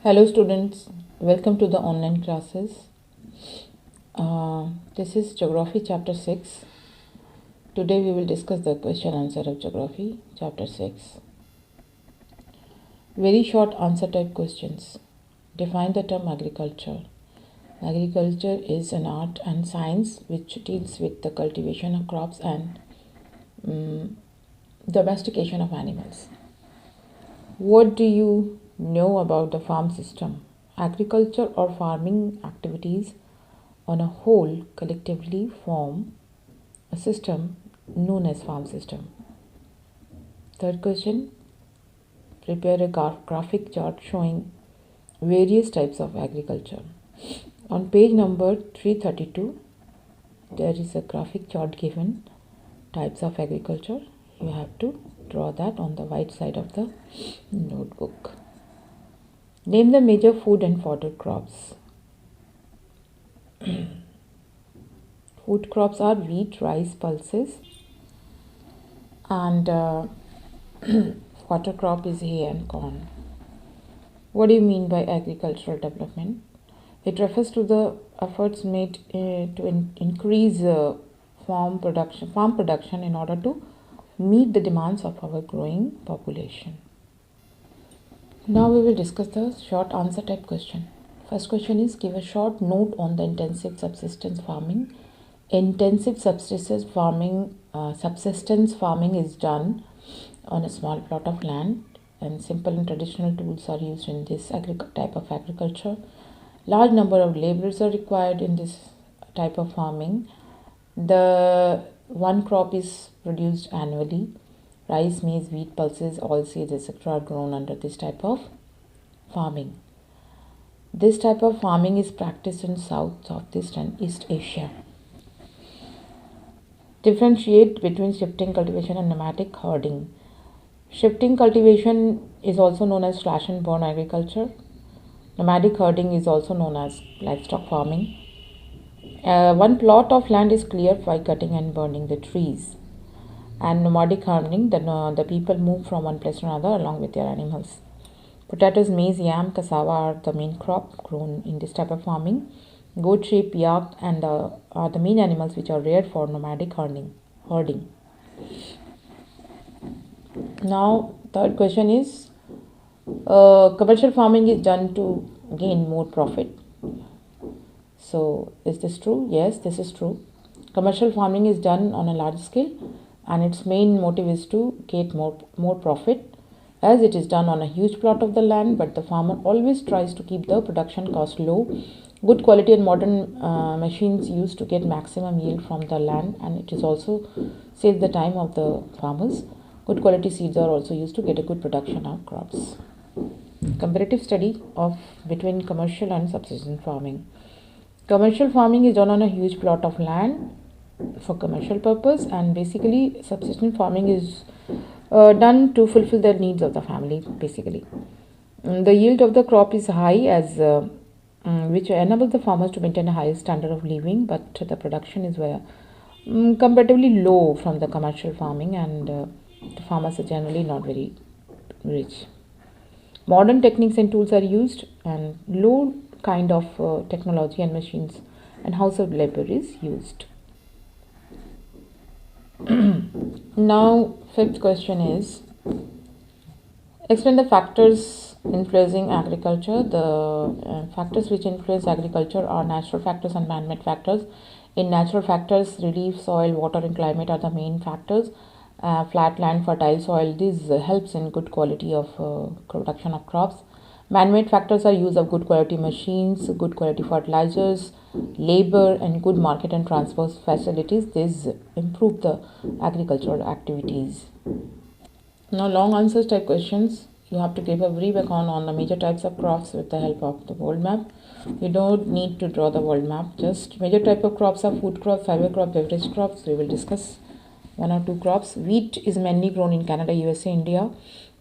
Hello students, welcome to the online classes. This is Geography chapter 6. Today we will discuss the question answer of Geography chapter 6. Very short answer type questions. Define the term agriculture. Agriculture is an art and science which deals with the cultivation of crops and domestication of animals. What do you know about the farm system? Agriculture or farming activities on a whole collectively form a system known as farm system. Third question, prepare a graphic chart showing various types of agriculture. On page number 332, there is a graphic chart given, types of agriculture. You have to draw that on the right side of the notebook. Name the major food and fodder crops. Food crops are wheat, rice, pulses, and fodder crop is hay and corn. What do you mean by agricultural development? It refers to the efforts made to increase farm production in order to meet the demands of our growing population. Now we will discuss the short answer type question. First question is, give a short note on the intensive subsistence farming. Intensive subsistence farming is done on a small plot of land, and simple and traditional tools are used in this type of agriculture. Large number of laborers are required in this type of farming. The one crop is produced annually. Rice, maize, wheat, pulses, oilseeds, etc. are grown under this type of farming. This type of farming is practiced in South, Southeast and East Asia. Differentiate between shifting cultivation and nomadic herding. Shifting cultivation is also known as slash and burn agriculture. Nomadic herding is also known as livestock farming. One plot of land is cleared by cutting and burning the trees. And nomadic herding, the people move from one place to another along with their animals. Potatoes, maize, yam, cassava are the main crop grown in this type of farming. Goat, sheep, yak and are the main animals which are reared for nomadic herding. Now, third question is, commercial farming is done to gain more profit. So, is this true? Yes, this is true. Commercial farming is done on a large scale, and its main motive is to get more profit, as it is done on a huge plot of the land, but the farmer always tries to keep the production cost low. Good quality and modern machines used to get maximum yield from the land, and it is also save the time of the farmers. Good quality seeds are also used to get a good production of crops. Comparative study of between commercial and subsistence farming. Commercial farming is done on a huge plot of land for commercial purpose, and basically subsistence farming is done to fulfill the needs of the family. Basically, the yield of the crop is high, as which enables the farmers to maintain a higher standard of living, but the production is comparatively low from the commercial farming, and the farmers are generally not very rich. Modern techniques and tools are used, and low kind of technology and machines and household labor is used. Now, fifth question is, explain the factors influencing agriculture. The factors which influence agriculture are natural factors and man-made factors. In natural factors, relief, soil, water and climate are the main factors. Flat land, fertile soil, this helps in good quality of production of crops. Man-made factors are use of good quality machines, good quality fertilizers, labor and good market and transport facilities. This improve the agricultural activities. Now, long answers type questions. You have to give a brief account on the major types of crops with the help of the world map. You don't need to draw the world map. Just major type of crops are food crops, fiber crops, beverage crops. We will discuss one or two crops. Wheat is mainly grown in Canada, USA, India.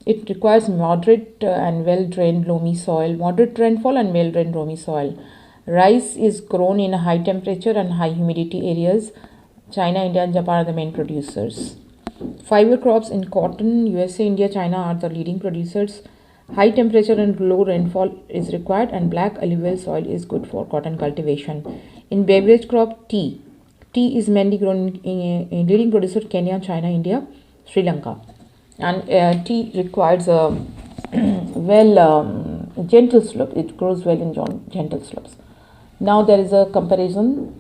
It requires moderate and well-drained loamy soil, moderate rainfall and well-drained loamy soil. Rice is grown in high temperature and high humidity areas. China, India and Japan are the main producers. Fiber crops in cotton, USA, India, China are the leading producers. High temperature and low rainfall is required, and black alluvial soil is good for cotton cultivation. In beverage crop, tea. Tea is mainly grown in leading producer Kenya, China, India, Sri Lanka, and tea requires a gentle slope. It grows well in gentle slopes. Now there is a comparison.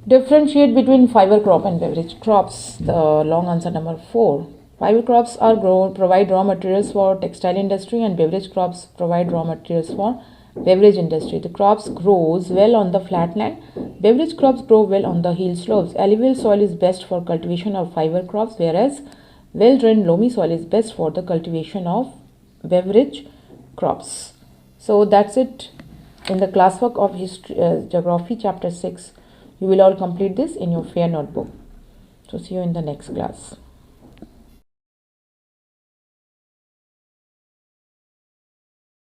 Differentiate between fiber crop and beverage crops. The long answer number 4. Fiber crops provide raw materials for textile industry, and beverage crops provide raw materials for beverage industry. The crops grows well on the flat land. Beverage crops grow well on the hill slopes. Alluvial soil is best for cultivation of fiber crops, whereas well-drained loamy soil is best for the cultivation of beverage crops. So that's it in the classwork of history, geography chapter 6. You will all complete this in your fair notebook. So see you in the next class.